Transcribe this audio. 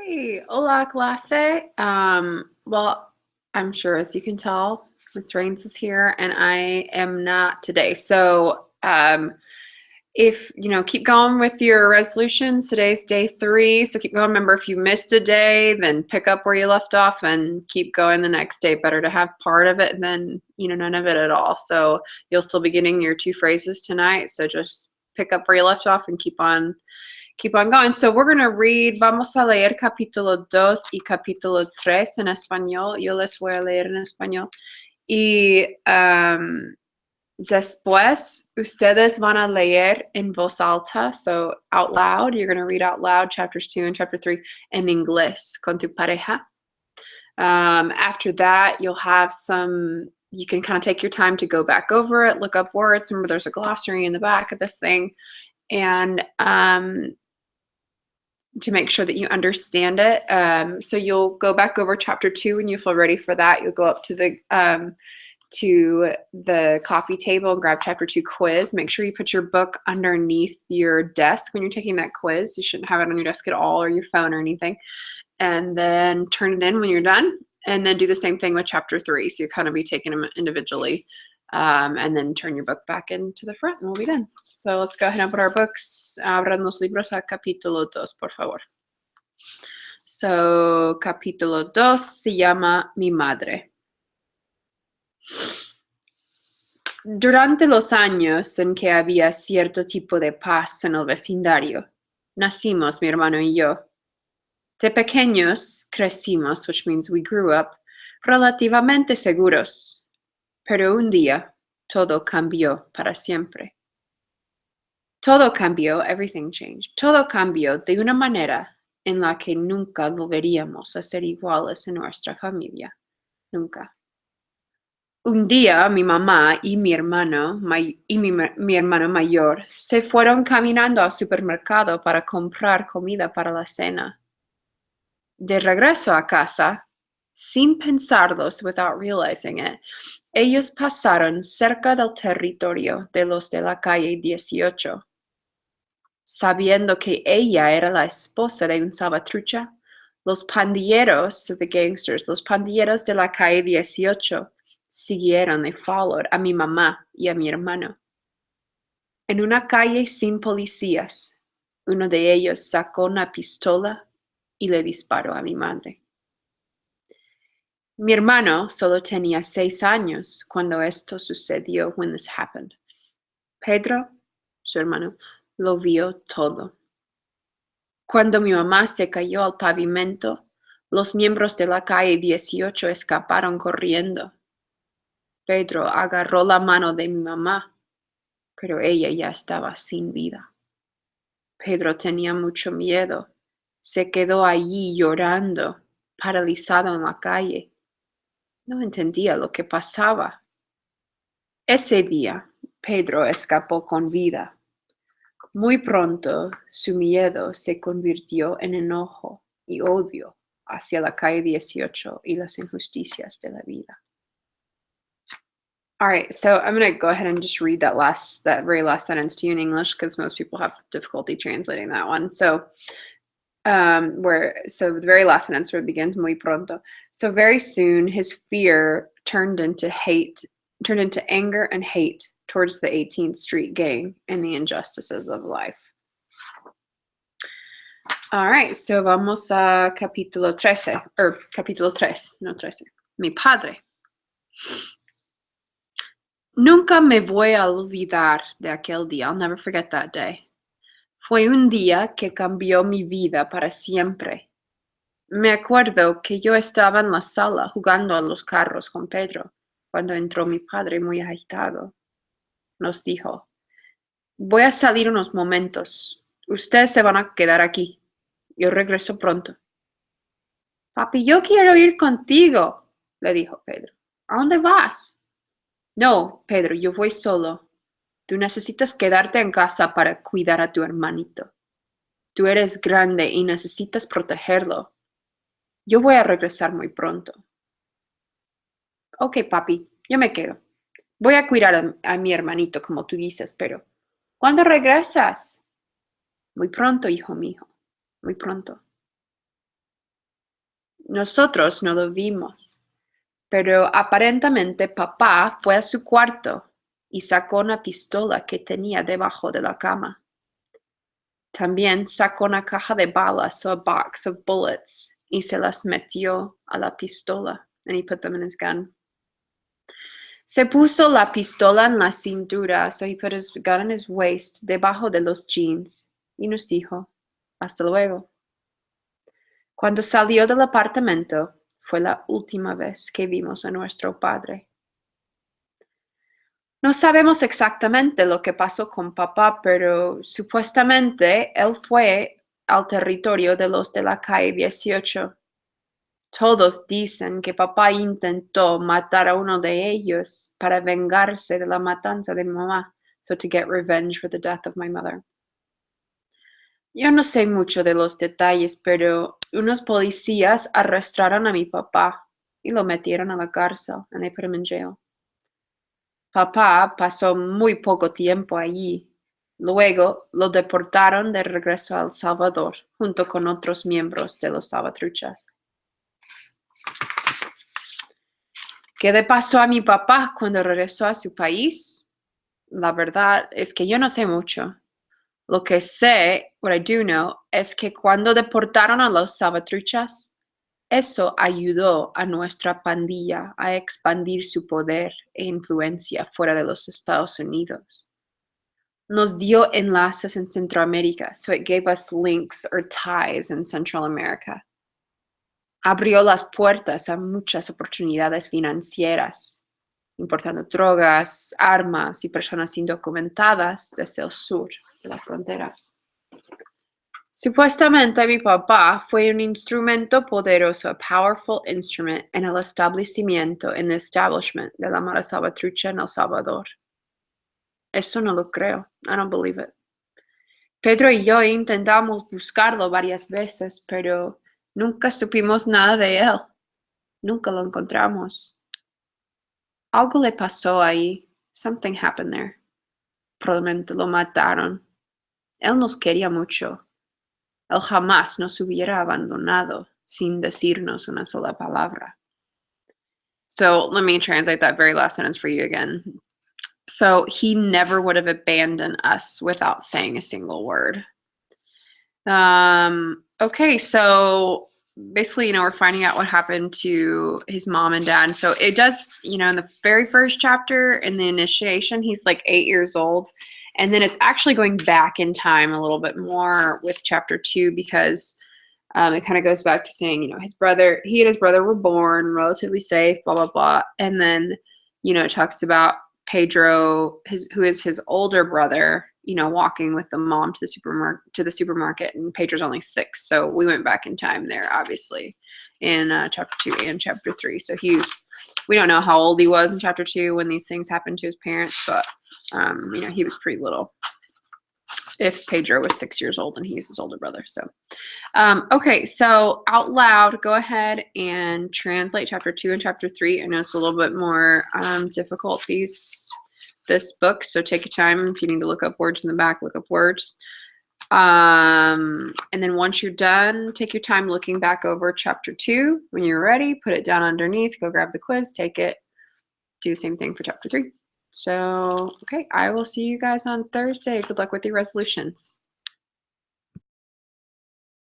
Hey, hola clase. Well, I'm sure as you can tell, Miss Rains is here and I am not today. So, if keep going with your resolutions. Today's day 3, so keep going. Remember, if you missed a day, then pick up where you left off and keep going the next day. Better to have part of it than none of it at all. So you'll still be getting your 2 phrases tonight. So just pick up where you left off and keep on going. So we're going to read, vamos a leer capítulo 2 y capítulo 3 en español. Yo les voy a leer en español. Y después ustedes van a leer en voz alta, so out loud. You're going to read out loud chapters 2 and chapter 3 en inglés con tu pareja. After that, you'll have you can kind of take your time to go back over it, look up words. Remember, there's a glossary in the back of this thing. And to make sure that you understand it. So you'll go back over chapter 2 when you feel ready for that. You'll go up to the coffee table and grab chapter 2 quiz. Make sure you put your book underneath your desk when you're taking that quiz. You shouldn't have it on your desk at all, or your phone or anything. And then turn it in when you're done. And then do the same thing with chapter 3. So you kind of be taking them individually. And then turn your book back into the front and we'll be done. So let's go ahead and put our books. Abran los libros a capítulo 2, por favor. So, capítulo 2 se llama Mi Madre. Durante los años en que había cierto tipo de paz en el vecindario, nacimos mi hermano y yo. De pequeños crecimos, which means we grew up, relativamente seguros. Pero un día, todo cambió para siempre. Todo cambió, everything changed. Todo cambió de una manera en la que nunca volveríamos a ser iguales en nuestra familia. Nunca. Un día mi mamá y mi hermano mayor se fueron caminando al supermercado para comprar comida para la cena. De regreso a casa, sin pensarlos, without realizing it, ellos pasaron cerca del territorio de los de la calle 18. Sabiendo que ella era la esposa de un salvatrucha, los pandilleros, the gangsters, los pandilleros de la calle 18 siguieron y followed a mi mamá y a mi hermano. En una calle sin policías, uno de ellos sacó una pistola y le disparó a mi madre. Mi hermano solo tenía 6 años cuando esto sucedió, when this happened. Pedro, su hermano, lo vio todo. Cuando mi mamá se cayó al pavimento, los miembros de la calle 18 escaparon corriendo. Pedro agarró la mano de mi mamá, pero ella ya estaba sin vida. Pedro tenía mucho miedo. Se quedó allí llorando, paralizado en la calle. No entendía lo que pasaba. Ese día, Pedro escapó con vida. Muy pronto, su miedo se convirtió en enojo y odio hacia la calle 18 y las injusticias de la vida. All right, so I'm going to go ahead and just read that very last sentence to you in English, because most people have difficulty translating that one. So, the very last sentence where it begins, muy pronto. So very soon, his fear turned into anger and hate towards the 18th Street gang and the injustices of life. All right, so vamos a capítulo 3, no 13. Mi padre. Nunca me voy a olvidar de aquel día. I'll never forget that day. Fue un día que cambió mi vida para siempre. Me acuerdo que yo estaba en la sala jugando a los carros con Pedro cuando entró mi padre muy agitado. Nos dijo, voy a salir unos momentos. Ustedes se van a quedar aquí. Yo regreso pronto. Papi, yo quiero ir contigo, le dijo Pedro. ¿A dónde vas? No, Pedro, yo voy solo. Tú necesitas quedarte en casa para cuidar a tu hermanito. Tú eres grande y necesitas protegerlo. Yo voy a regresar muy pronto. Ok, papi, yo me quedo. Voy a cuidar a mi hermanito, como tú dices, pero ¿cuándo regresas? Muy pronto, hijo mío, muy pronto. Nosotros no lo vimos, pero aparentemente papá fue a su cuarto y sacó una pistola que tenía debajo de la cama. También sacó una caja de balas, o a box of bullets, y se las metió a la pistola. And he put them in his gun. Se puso la pistola en la cintura, so he put his gun in his waist, debajo de los jeans, y nos dijo, hasta luego. Cuando salió del apartamento, fue la última vez que vimos a nuestro padre. No sabemos exactamente lo que pasó con papá, pero supuestamente él fue al territorio de los de la calle 18. Todos dicen que papá intentó matar a uno de ellos para vengarse de la matanza de mi mamá, so to get revenge for the death of my mother. Yo no sé mucho de los detalles, pero unos policías arrestaron a mi papá y lo metieron a la cárcel, and they put him in jail. Papá pasó muy poco tiempo allí. Luego lo deportaron de regreso a El Salvador, junto con otros miembros de los Salvatruchas. ¿Qué le pasó a mi papá cuando regresó a su país? La verdad es que yo no sé mucho. Lo que sé, what I do know, es que cuando deportaron a los Salvatruchas, eso ayudó a nuestra pandilla a expandir su poder e influencia fuera de los Estados Unidos. Nos dio enlaces en Centroamérica, so it gave us links or ties in Central America. Abrió las puertas a muchas oportunidades financieras, importando drogas, armas y personas indocumentadas desde el sur de la frontera. Supuestamente mi papá fue un instrumento poderoso, a powerful instrument, en el establishment de la Mara Salvatrucha en El Salvador. Eso no lo creo. I don't believe it. Pedro y yo intentamos buscarlo varias veces, pero nunca supimos nada de él. Nunca lo encontramos. Algo le pasó ahí. Something happened there. Probablemente lo mataron. Él nos quería mucho. Él jamás nos hubiera abandonado sin decirnos una sola palabra. So let me translate that very last sentence for you again. So he never would have abandoned us without saying a single word. Okay, so basically, we're finding out what happened to his mom and dad. So it does, in the very first chapter, in the initiation, he's like 8 years old. And then it's actually going back in time a little bit more with chapter 2 because it kind of goes back to saying, he and his brother were born relatively safe, blah, blah, blah. And then, it talks about Pedro, who is his older brother, walking with the mom to the supermarket, and Pedro's only 6. So we went back in time there, obviously, in chapter 2 and chapter 3. So we don't know how old he was in chapter 2 when these things happened to his parents, but he was pretty little. If Pedro was 6 years old and he's his older brother. So, okay, so out loud, go ahead and translate chapter 2 and chapter 3. I know it's a little bit more difficult this book, so take your time. If you need to look up words in the back, look up words. And then once you're done, take your time looking back over chapter 2. When you're ready, put it down underneath, go grab the quiz, take it, do the same thing for chapter 3. So, okay, I will see you guys on Thursday. Good luck with your resolutions.